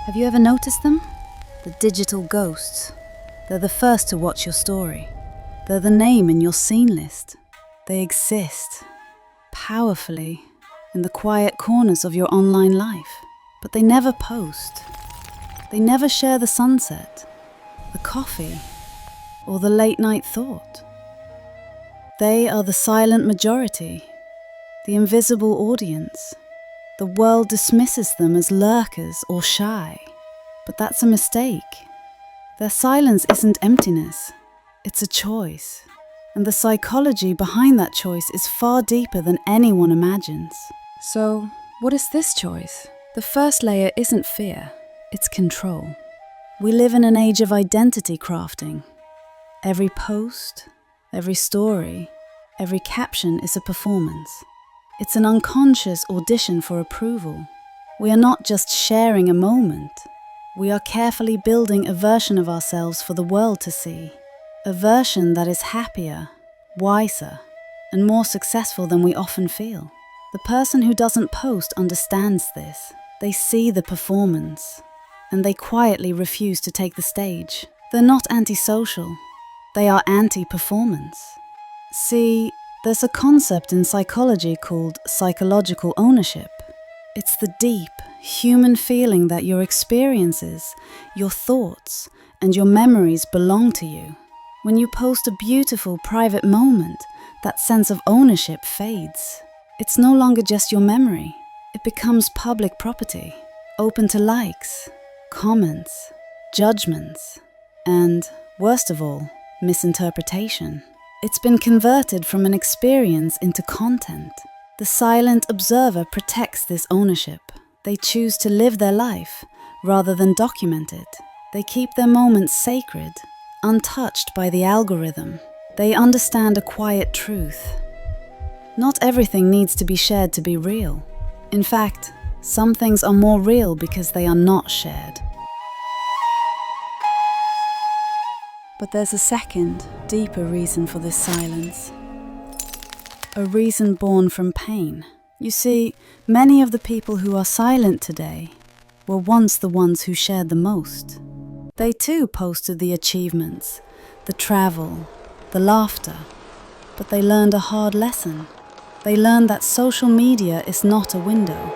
Have you ever noticed them? The digital ghosts. They're the first to watch your story. They're the name in your scene list. They exist, powerfully, in the quiet corners of your online life. But they never post. They never share the sunset, the coffee, or the late-night thought. They are the silent majority, the invisible audience. The world dismisses them as lurkers or shy, but that's a mistake. Their silence isn't emptiness, it's a choice. And the psychology behind that choice is far deeper than anyone imagines. So, what is this choice? The first layer isn't fear, it's control. We live in an age of identity crafting. Every post, every story, every caption is a performance. It's an unconscious audition for approval. We are not just sharing a moment. We are carefully building a version of ourselves for the world to see. A version that is happier, wiser, and more successful than we often feel. The person who doesn't post understands this. They see the performance, and they quietly refuse to take the stage. They're not antisocial. They are anti-performance. See, there's a concept in psychology called psychological ownership. It's the deep, human feeling that your experiences, your thoughts, and your memories belong to you. When you post a beautiful private moment, that sense of ownership fades. It's no longer just your memory. It becomes public property, open to likes, comments, judgments, and, worst of all, misinterpretation. It's been converted from an experience into content. The silent observer protects this ownership. They choose to live their life rather than document it. They keep their moments sacred, untouched by the algorithm. They understand a quiet truth. Not everything needs to be shared to be real. In fact, some things are more real because they are not shared. But there's a second, deeper reason for this silence. A reason born from pain. You see, many of the people who are silent today were once the ones who shared the most. They too posted the achievements, the travel, the laughter, but they learned a hard lesson. They learned that social media is not a window,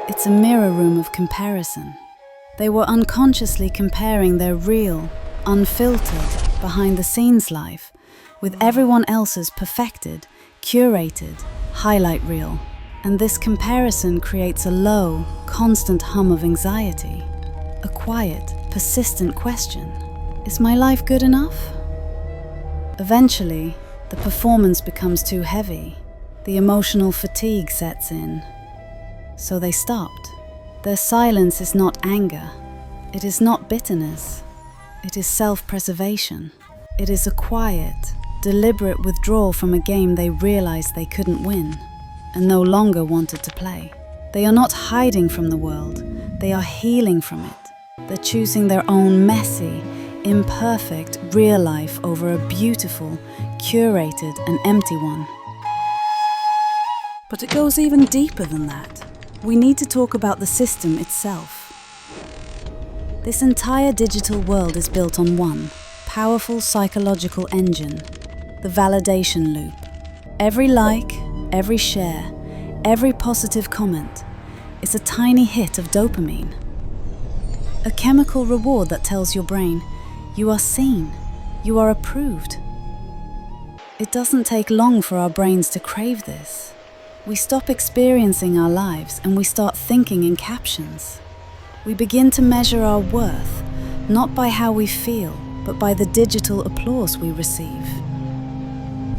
it's a mirror room of comparison. They were unconsciously comparing their real, unfiltered, behind-the-scenes life with everyone else's perfected, curated highlight reel. And this comparison creates a low, constant hum of anxiety, a quiet, persistent question. Is my life good enough? Eventually, the performance becomes too heavy. The emotional fatigue sets in. So they stopped. Their silence is not anger. It is not bitterness. It is self-preservation. It is a quiet, deliberate withdrawal from a game they realized they couldn't win and no longer wanted to play. They are not hiding from the world. They are healing from it. They're choosing their own messy, imperfect, real life over a beautiful, curated and empty one. But it goes even deeper than that. We need to talk about the system itself. This entire digital world is built on one powerful psychological engine, the validation loop. Every like, every share, every positive comment is a tiny hit of dopamine. A chemical reward that tells your brain, you are seen, you are approved. It doesn't take long for our brains to crave this. We stop experiencing our lives and we start thinking in captions. We begin to measure our worth, not by how we feel, but by the digital applause we receive.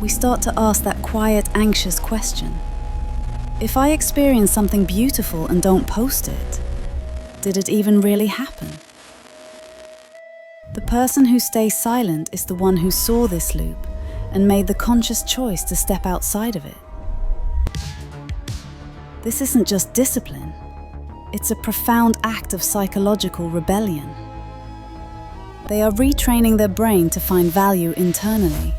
We start to ask that quiet, anxious question. If I experience something beautiful and don't post it, did it even really happen? The person who stays silent is the one who saw this loop and made the conscious choice to step outside of it. This isn't just discipline. It's a profound act of psychological rebellion. They are retraining their brain to find value internally.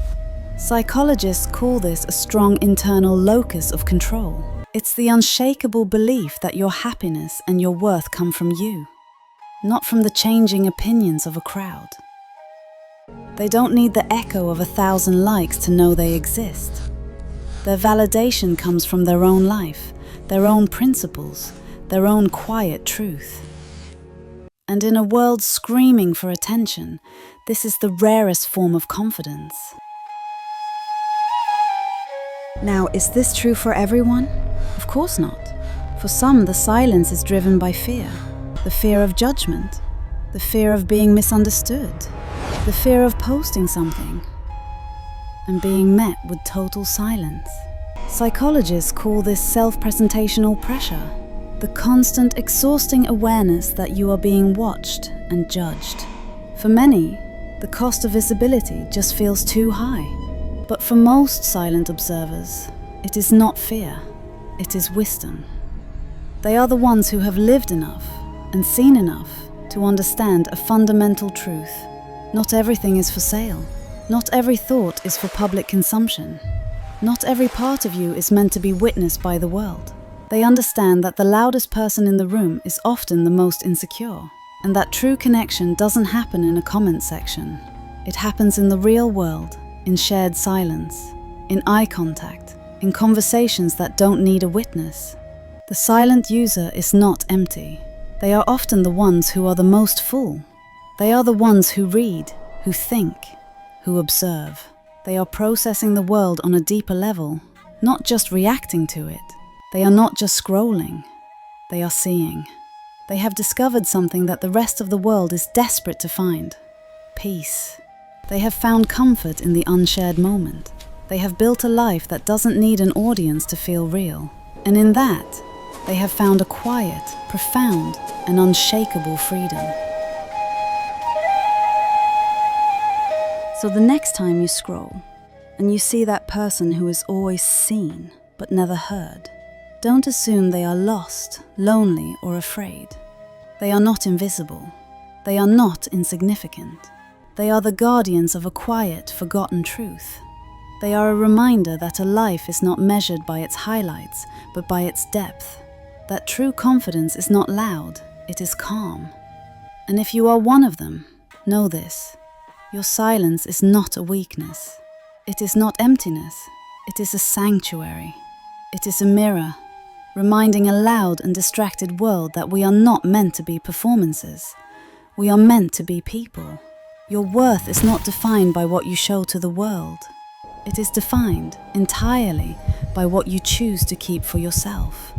Psychologists call this a strong internal locus of control. It's the unshakable belief that your happiness and your worth come from you. not from the changing opinions of a crowd. They don't need the echo of 1,000 likes to know they exist. Their validation comes from their own life, their own principles, their own quiet truth. And in a world screaming for attention, this is the rarest form of confidence. Now, is this true for everyone? Of course not. For some, the silence is driven by fear. The fear of judgment, the fear of being misunderstood, the fear of posting something and being met with total silence. Psychologists call this self-presentational pressure, the constant, exhausting awareness that you are being watched and judged. For many, the cost of visibility just feels too high. But for most silent observers, it is not fear, it is wisdom. They are the ones who have lived enough and seen enough to understand a fundamental truth. Not everything is for sale. Not every thought is for public consumption. Not every part of you is meant to be witnessed by the world. They understand that the loudest person in the room is often the most insecure, and that true connection doesn't happen in a comment section. It happens in the real world, in shared silence, in eye contact, in conversations that don't need a witness. The silent user is not empty. They are often the ones who are the most full. They are the ones who read, who think, who observe. They are processing the world on a deeper level, not just reacting to it. They are not just scrolling. They are seeing. They have discovered something that the rest of the world is desperate to find: peace. They have found comfort in the unshared moment. They have built a life that doesn't need an audience to feel real. And in that, they have found a quiet, profound, and unshakable freedom. So the next time you scroll, and you see that person who is always seen, but never heard, don't assume they are lost, lonely, or afraid. They are not invisible. They are not insignificant. They are the guardians of a quiet, forgotten truth. They are a reminder that a life is not measured by its highlights, but by its depth. That true confidence is not loud, it is calm. And if you are one of them, know this: your silence is not a weakness. It is not emptiness. It is a sanctuary. It is a mirror, reminding a loud and distracted world that we are not meant to be performances. We are meant to be people. Your worth is not defined by what you show to the world. It is defined entirely by what you choose to keep for yourself.